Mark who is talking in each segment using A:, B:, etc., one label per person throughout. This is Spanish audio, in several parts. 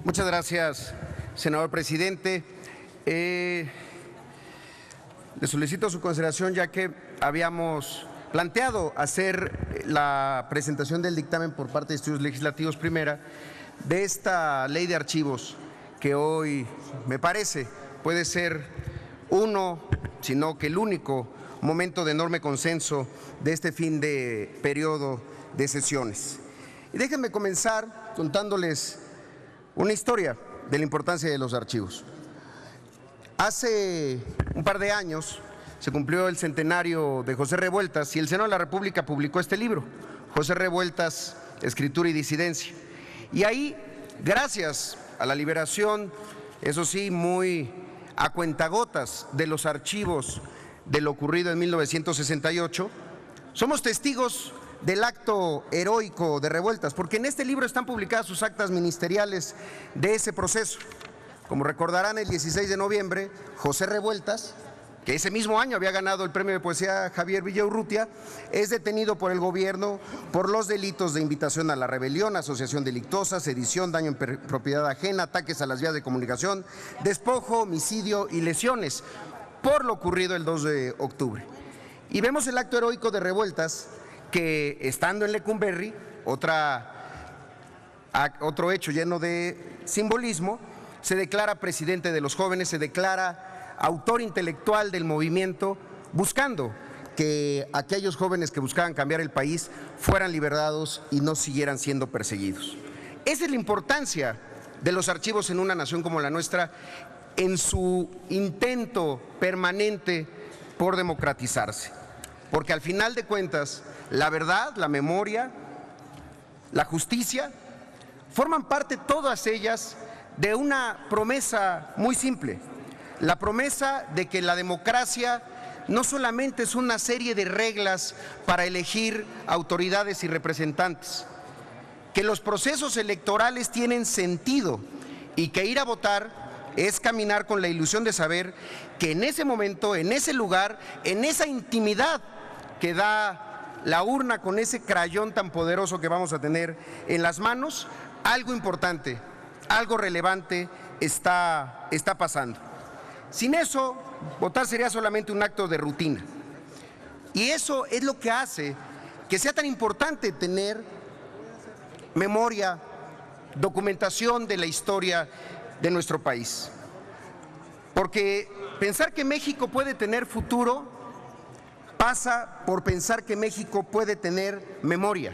A: Muchas gracias, senador presidente. Le solicito su consideración ya que habíamos planteado hacer la presentación del dictamen por parte de Estudios Legislativos Primera de esta ley de archivos que hoy me parece puede ser uno, sino que el único momento de enorme consenso de este fin de periodo de sesiones. Y déjenme comenzar contándoles una historia de la importancia de los archivos. Hace un par de años se cumplió el centenario de José Revueltas y el Senado de la República publicó este libro, José Revueltas, Escritura y Disidencia. Y ahí, gracias a la liberación, eso sí, muy a cuentagotas de los archivos de lo ocurrido en 1968, somos testigos del acto heroico de Revueltas, porque en este libro están publicadas sus actas ministeriales de ese proceso. Como recordarán, el 16 de noviembre, José Revueltas, que ese mismo año había ganado el premio de poesía Javier Villaurrutia, es detenido por el gobierno por los delitos de invitación a la rebelión, asociación delictuosa, sedición, daño en propiedad ajena, ataques a las vías de comunicación, despojo, homicidio y lesiones, por lo ocurrido el 2 de octubre. Y vemos el acto heroico de Revueltas, que estando en Lecumberri, otro hecho lleno de simbolismo, se declara presidente de los jóvenes, se declara autor intelectual del movimiento, buscando que aquellos jóvenes que buscaban cambiar el país fueran liberados y no siguieran siendo perseguidos. Esa es la importancia de los archivos en una nación como la nuestra, en su intento permanente por democratizarse. Porque al final de cuentas, la verdad, la memoria, la justicia, forman parte todas ellas de una promesa muy simple, la promesa de que la democracia no solamente es una serie de reglas para elegir autoridades y representantes, que los procesos electorales tienen sentido y que ir a votar es caminar con la ilusión de saber que en ese momento, en ese lugar, en esa intimidad que da la urna con ese crayón tan poderoso que vamos a tener en las manos, algo importante, algo relevante está pasando. Sin eso, votar sería solamente un acto de rutina. Y eso es lo que hace que sea tan importante tener memoria, documentación de la historia de nuestro país. Porque pensar que México puede tener futuro pasa por pensar que México puede tener memoria,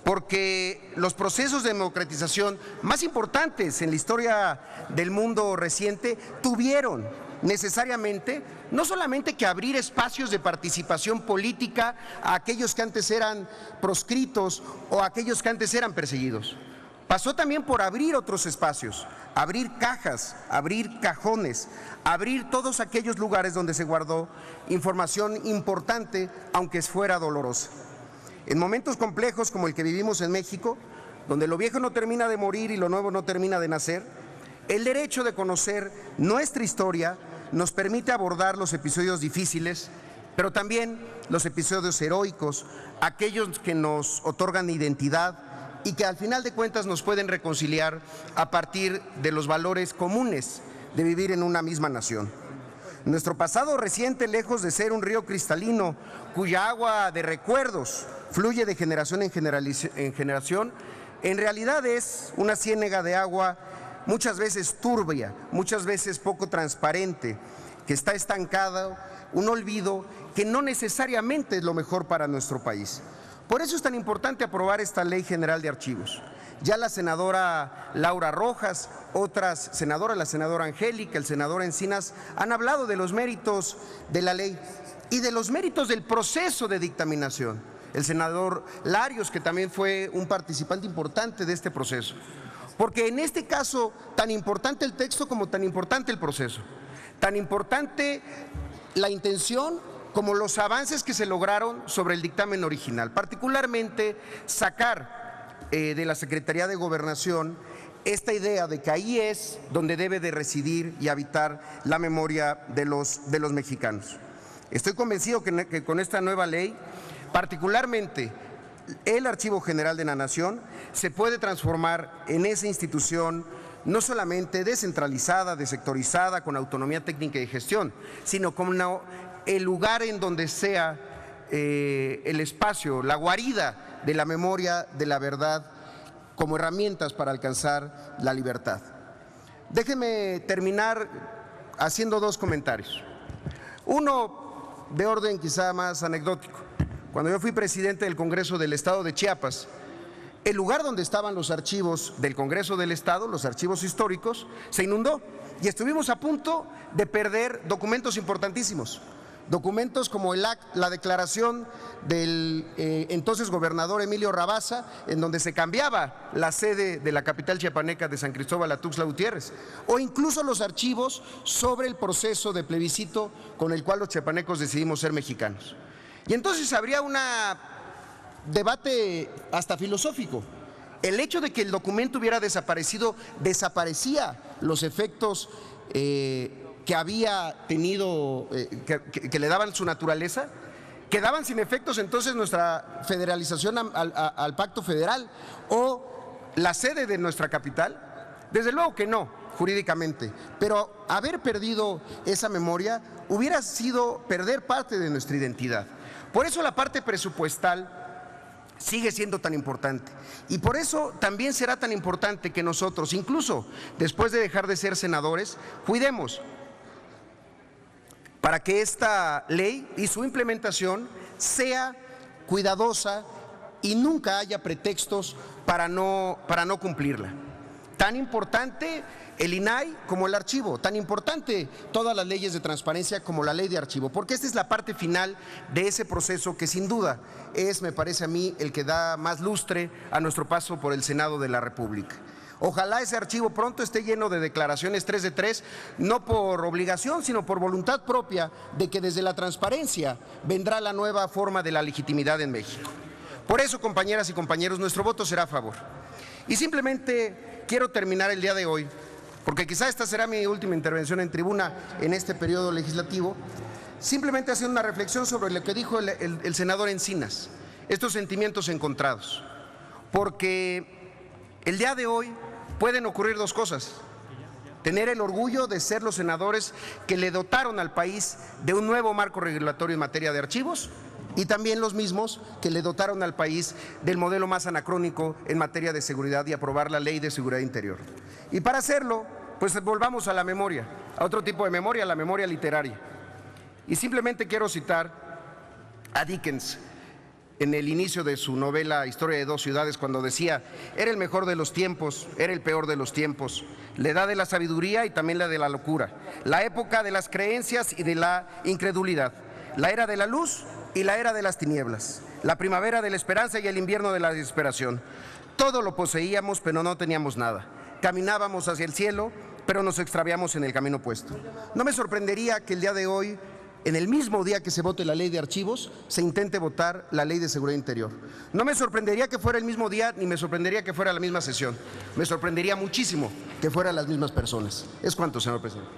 A: porque los procesos de democratización más importantes en la historia del mundo reciente tuvieron necesariamente no solamente que abrir espacios de participación política a aquellos que antes eran proscritos o a aquellos que antes eran perseguidos. Pasó también por abrir otros espacios, abrir cajas, abrir cajones, abrir todos aquellos lugares donde se guardó información importante, aunque fuera dolorosa. En momentos complejos como el que vivimos en México, donde lo viejo no termina de morir y lo nuevo no termina de nacer, el derecho de conocer nuestra historia nos permite abordar los episodios difíciles, pero también los episodios heroicos, aquellos que nos otorgan identidad y que al final de cuentas nos pueden reconciliar a partir de los valores comunes de vivir en una misma nación. Nuestro pasado reciente, lejos de ser un río cristalino cuya agua de recuerdos fluye de generación en generación, en realidad es una ciénaga de agua muchas veces turbia, muchas veces poco transparente, que está estancada, un olvido que no necesariamente es lo mejor para nuestro país. Por eso es tan importante aprobar esta Ley General de Archivos. Ya la senadora Laura Rojas, otras senadoras, la senadora Angélica, el senador Encinas, han hablado de los méritos de la ley y de los méritos del proceso de dictaminación. El senador Larios, que también fue un participante importante de este proceso. Porque en este caso, tan importante el texto como tan importante el proceso. Tan importante la intención como los avances que se lograron sobre el dictamen original, particularmente sacar de la Secretaría de Gobernación esta idea de que ahí es donde debe de residir y habitar la memoria de los mexicanos. Estoy convencido que con esta nueva ley, particularmente el Archivo General de la Nación, se puede transformar en esa institución no solamente descentralizada, desectorizada, con autonomía técnica y gestión, sino como el lugar en donde sea el espacio, la guarida de la memoria, de la verdad, como herramientas para alcanzar la libertad. Déjenme terminar haciendo dos comentarios. Uno de orden quizá más anecdótico. Cuando yo fui presidente del Congreso del Estado de Chiapas, el lugar donde estaban los archivos del Congreso del Estado, los archivos históricos, se inundó y estuvimos a punto de perder documentos importantísimos. Documentos como la declaración del entonces gobernador Emilio Rabasa, en donde se cambiaba la sede de la capital chiapaneca de San Cristóbal a Tuxtla Gutiérrez, o incluso los archivos sobre el proceso de plebiscito con el cual los chiapanecos decidimos ser mexicanos. Y entonces habría un debate hasta filosófico. El hecho de que el documento hubiera desaparecido desaparecía los efectos que había tenido, que le daban su naturaleza. ¿Quedaban sin efectos entonces nuestra federalización al pacto federal o la sede de nuestra capital? Desde luego que no, jurídicamente, pero haber perdido esa memoria hubiera sido perder parte de nuestra identidad. Por eso la parte presupuestal sigue siendo tan importante y por eso también será tan importante que nosotros, incluso después de dejar de ser senadores, cuidemos para que esta ley y su implementación sea cuidadosa y nunca haya pretextos para no cumplirla. Tan importante el INAI como el archivo, tan importante todas las leyes de transparencia como la ley de archivo, porque esta es la parte final de ese proceso que sin duda es, me parece a mí, el que da más lustre a nuestro paso por el Senado de la República. Ojalá ese archivo pronto esté lleno de declaraciones 3 de 3, no por obligación, sino por voluntad propia de que desde la transparencia vendrá la nueva forma de la legitimidad en México. Por eso, compañeras y compañeros, nuestro voto será a favor. Y simplemente quiero terminar el día de hoy, porque quizá esta será mi última intervención en tribuna en este periodo legislativo, simplemente haciendo una reflexión sobre lo que dijo el senador Encinas, estos sentimientos encontrados, porque el día de hoy pueden ocurrir dos cosas: tener el orgullo de ser los senadores que le dotaron al país de un nuevo marco regulatorio en materia de archivos, y también los mismos que le dotaron al país del modelo más anacrónico en materia de seguridad y aprobar la Ley de Seguridad Interior. Y para hacerlo, pues volvamos a la memoria, a otro tipo de memoria, la memoria literaria. Y simplemente quiero citar a Dickens en el inicio de su novela Historia de dos ciudades, cuando decía: era el mejor de los tiempos, era el peor de los tiempos, la edad de la sabiduría y también la de la locura, la época de las creencias y de la incredulidad, la era de la luz y la era de las tinieblas, la primavera de la esperanza y el invierno de la desesperación. Todo lo poseíamos, pero no teníamos nada. Caminábamos hacia el cielo, pero nos extraviamos en el camino opuesto. No me sorprendería que el día de hoy, en el mismo día que se vote la ley de archivos, se intente votar la ley de seguridad interior. No me sorprendería que fuera el mismo día, ni me sorprendería que fuera la misma sesión. Me sorprendería muchísimo que fueran las mismas personas. Es cuanto, señor presidente.